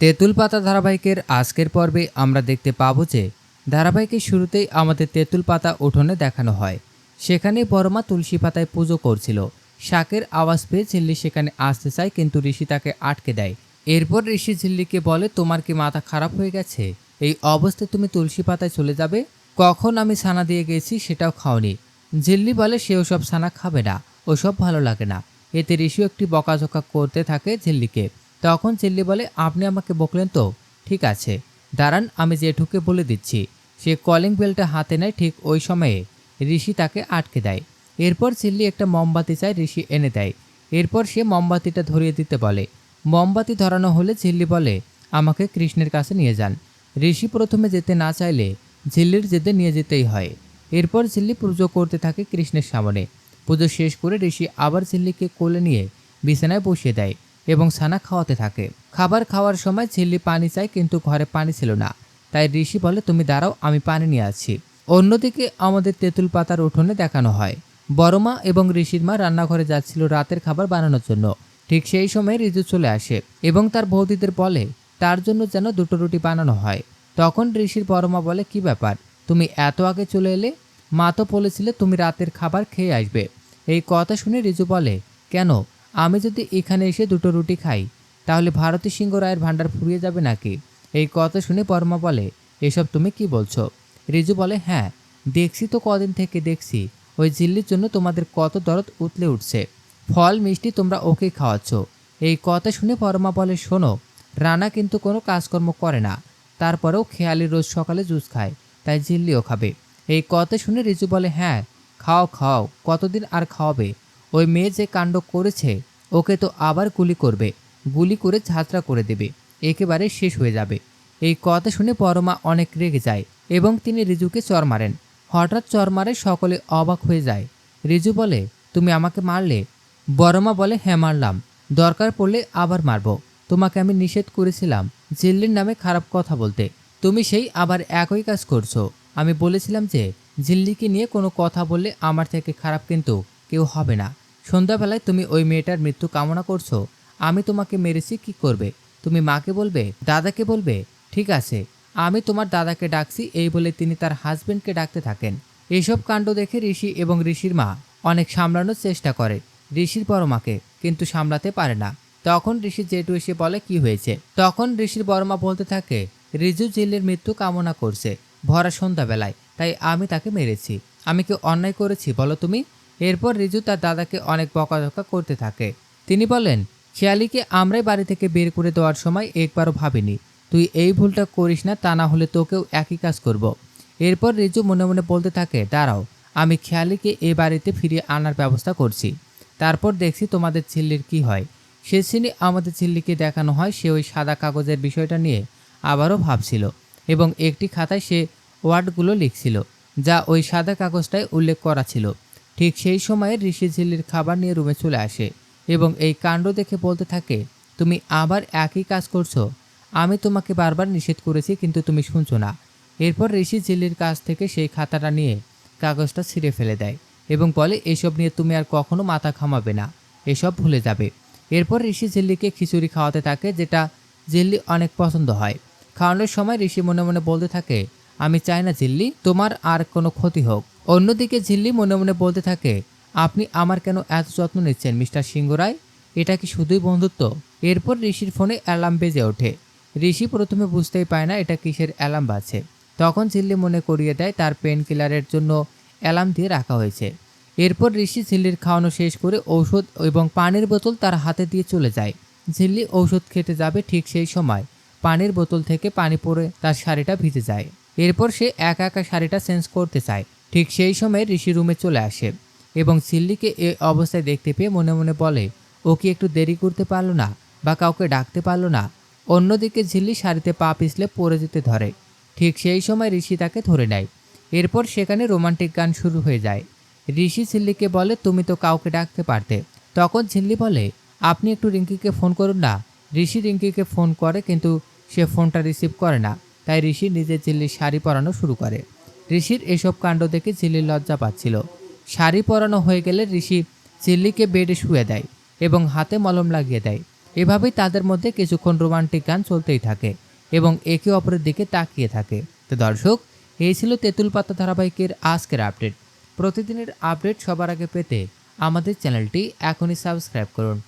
তেঁতুল পাতা ধারাবাহিকের আজকের পর্বে আমরা দেখতে পাবো যে ধারাবাহিকের শুরুতেই আমাদের তেঁতুল পাতা উঠোনে দেখানো হয়। সেখানে বড়মা তুলসী পাতায় পুজো করছিল। শাকের আওয়াজ পেয়ে ঝিল্লি সেখানে আসতে চায়, কিন্তু ঋষি তাকে আটকে দেয়। এরপর ঋষি ঝিল্লিকে বলে, তোমার কি মাথা খারাপ হয়ে গেছে? এই অবস্থায় তুমি তুলসী পাতায় চলে যাবে? কখন আমি ছানা দিয়ে গেছি সেটাও খাওনি। ঝিল্লি বলে সে ওসব ছানা খাবে না, ওসব ভালো লাগে না। এতে ঋষিও একটি বকাঝকা করতে থাকে ঝিল্লিকে। তখন ঝিল্লি বলে, আপনি আমাকে বকলেন তো, ঠিক আছে, দাঁড়ান, আমি জেঠুকে বলে দিচ্ছি। সে কলিং বেলটা হাতে নেয়। ঠিক ওই সময়ে ঋষি তাকে আটকে দেয়। এরপর ঝিল্লি একটা মোমবাতি চায়, ঋষি এনে দেয়। এরপর সে মোমবাতিটা ধরিয়ে দিতে বলে। মোমবাতি ধরানো হলে ঝিল্লি বলে, আমাকে কৃষ্ণের কাছে নিয়ে যান। ঋষি প্রথমে যেতে না চাইলে ঝিল্লির জেদে নিয়ে যেতেই হয়। এরপর ঝিল্লি পুজো করতে থাকে কৃষ্ণের সামনে। পুজো শেষ করে ঋষি আবার ঝিল্লিকে কোলে নিয়ে বিছানায় বসিয়ে দেয় এবং ছানা খাওয়াতে থাকে। খাবার খাওয়ার সময় ঝিল্লি পানি চায়, কিন্তু ঘরে পানি ছিল না। তাই ঋষি বলে, তুমি দাঁড়াও, আমি পানি নিয়ে আসছি। অন্যদিকে আমাদের তেঁতুল পাতার উঠোনে দেখানো হয় বড়মা এবং ঋষির মা রান্নাঘরে যাচ্ছিল রাতের খাবার বানানোর জন্য। ঠিক সেই সময় ঋতু চলে আসে এবং তার বৌদিদের বলে তার জন্য যেন দুটো রুটি বানানো হয়। তখন ঋষির বড়মা বলে, কি ব্যাপার, তুমি এত আগে চলে এলে? মা তো বলেছিলে তুমি রাতের খাবার খেয়ে আসবে। এই কথা শুনে রিজু বলে, কেন, আমি যদি এখানে এসে দুটো রুটি খাই তাহলে ভারতী সিংহ রায়ের ভাণ্ডার ফুরিয়ে যাবে নাকি? এই কথা শুনে বর্মা বলে, এসব তুমি কি বলছো? রিজু বলে, হ্যাঁ, দেখছি তো, কদিন থেকে দেখছি ওই ঝিল্লির জন্য তোমাদের কত দরদ উতলে উঠছে। ফল মিষ্টি তোমরা ওকেই খাওয়াচ্ছ। এই কথা শুনে বর্মা বলে, শোনো, রানা কিন্তু কোনো কাজকর্ম করে না, তারপরেও খেয়ালি রোজ সকালে জুস খায়, তাই ঝিল্লিও খাবে। এই কথা শুনে রিজু বলে, হ্যাঁ, খাও খাও, কতদিন আর খাওয়াবে? ওই মেয়ে যে কাণ্ড করেছে, ওকে তো আবার গুলি করবে, গুলি করে ঝাঁঝরা করে দেবে, একেবারে শেষ হয়ে যাবে। এই কথা শুনে পরমা অনেক রেগে যায় এবং তিনি রিজুকে চর মারেন। হঠাৎ চর মারে সকলে অবাক হয়ে যায়। রিজু বলে, তুমি আমাকে মারলে? বড়মা বলে, হ্যাঁ মারলাম, দরকার পড়লে আবার মারব। তোমাকে আমি নিষেধ করেছিলাম ঝিল্লির নামে খারাপ কথা বলতে, তুমি সেই আবার একই কাজ করছো। আমি বলেছিলাম যে ঝিল্লিকে নিয়ে কোনো কথা বললে আমার থেকে খারাপ কিন্তু কেউ হবে না। সন্ধ্যাবেলায় তুমি ওই মেয়েটার মৃত্যু কামনা করছো। আমি তোমাকে মেরেছি, কি করবে? তুমি মাকে বলবে, দাদাকে বলবে? ঠিক আছে, আমি তোমার দাদাকে ডাকছি, এই বলে তিনি তার হাজবেন্ডকে ডাকতে থাকেন। এইসব কাণ্ড দেখে ঋষি এবং ঋষির মা অনেক সামলানোর চেষ্টা করে ঋষির বড় মাকে, কিন্তু সামলাতে পারে না। তখন ঋষির জেঠু এসে বলে, কি হয়েছে? তখন ঋষির বড় মা বলতে থাকে, রিজু ঝিল্লির মৃত্যু কামনা করছে ভরা সন্ধ্যাবেলায়, তাই আমি তাকে মেরেছি। আমি কি অন্যায় করেছি বলো তুমি? এরপর রিজু তার দাদাকে অনেক বকাঝকা করতে থাকে। তিনি বলেন, শিয়ালিকে আমরাই বাড়ি থেকে বের করে দেওয়ার সময় একবারও ভাবিনি তুই এই ভুলটা করিস না, তা না হলে তোকেও একই কাজ করব। এরপর রিজু মনে মনে বলতে থাকে, দাঁড়াও, আমি খেয়ালিকে এ বাড়িতে ফিরিয়ে আনার ব্যবস্থা করছি, তারপর দেখছি তোমাদের ঝিল্লির কি হয়। সে সিনে আমাদের ঝিল্লিকে দেখানো হয় সে ওই সাদা কাগজের বিষয়টা নিয়ে আবারও ভাবছিল এবং একটি খাতায় সে ওয়ার্ডগুলো লিখছিল যা ওই সাদা কাগজটায় উল্লেখ করা ছিল। ঠিক সেই সময়ে ঋষি ঝিল্লির খাবার নিয়ে রুমে চলে আসে এবং এই কাণ্ড দেখে বলতে থাকে, তুমি আবার একই কাজ করছো। আমি তোমাকে বারবার নিষেধ করেছি, কিন্তু তুমি শুনছো না। এরপর ঋষি ঝিল্লির কাছ থেকে সেই খাতাটা নিয়ে কাগজটা ছিঁড়ে ফেলে দেয় এবং বলে, এসব নিয়ে তুমি আর কখনো মাথা ঘামাবে না, এসব ভুলে যাবে। এরপর ঋষি ঝিল্লিকে খিচুড়ি খাওয়াতে থাকে, যেটা ঝিল্লি অনেক পছন্দ হয়। খাওয়ানোর সময় ঋষি মনে মনে বলতে থাকে, আমি চাই না ঝিল্লি তোমার আর কোনো ক্ষতি হোক। অন্যদিকে ঝিল্লি মনে মনে বলতে থাকে, আপনি আমার কেন এত যত্ন নিচ্ছেন মিস্টার সিংহ রায়? এটা কি শুধুই বন্ধুত্ব? এরপর ঋষির ফোনে অ্যালার্ম বেজে ওঠে। ঋষি প্রথমে বুঝতেই পায় না এটা কিসের অ্যালার্ম বাজছে। তখন ঝিল্লি মনে করিয়ে দেয় তার পেন কিলারের জন্য অ্যালার্ম দিয়ে রাখা হয়েছে। এরপর ঋষি ঝিল্লির খাওয়ানো শেষ করে ঔষধ এবং পানির বোতল তার হাতে দিয়ে চলে যায়। ঝিল্লি ঔষধ খেতে যাবে, ঠিক সেই সময় পানির বোতল থেকে পানি পড়ে তার শাড়িটা ভিজে যায়। এরপর সে একা একা শাড়িটা চেঞ্জ করতে চায়। ঠিক সেই সময় ঋষি রুমে চলে আসে এবং ঝিল্লিকে এ অবস্থায় দেখতে পেয়ে মনে মনে বলে, ও কি একটু দেরি করতে পারলো না বা কাউকে ডাকতে পারলো না? অন্যদিকে ঝিল্লি শাড়িতে পা পিছলে পড়ে যেতে ধরে। ঠিক সেই সময় ঋষি তাকে ধরে নেয়। এরপর সেখানে রোমান্টিক গান শুরু হয়ে যায়। ঋষি ঝিল্লিকে বলে, তুমি তো কাউকে ডাকতে পারতে। তখন ঝিল্লি বলে, আপনি একটু রিঙ্কিকে ফোন করুন না। ঋষি রিঙ্কিকে ফোন করে, কিন্তু সে ফোনটা রিসিভ করে না। তাই ঋষি নিজে ঝিল্লির শাড়ি পরানো শুরু করে। ঋষির এসব কাণ্ড দেখে ঝিল্লির লজ্জা পাচ্ছিল। শাড়ি পরানো হয়ে গেলে ঋষি ঝিল্লিকে বেডে শুয়ে দেয় এবং হাতে মলম লাগিয়ে দেয়। এভাবেই তাদের মধ্যে কিছুক্ষণ রোমান্টিক গান চলতেই থাকে এবং একে অপরের দিকে তাকিয়ে থাকে। তো দর্শক, এই ছিল তেঁতুল পাতা ধারাবাহিকের আজকের আপডেট। প্রতিদিনের আপডেট সবার আগে পেতে আমাদের চ্যানেলটি এখনই সাবস্ক্রাইব করুন।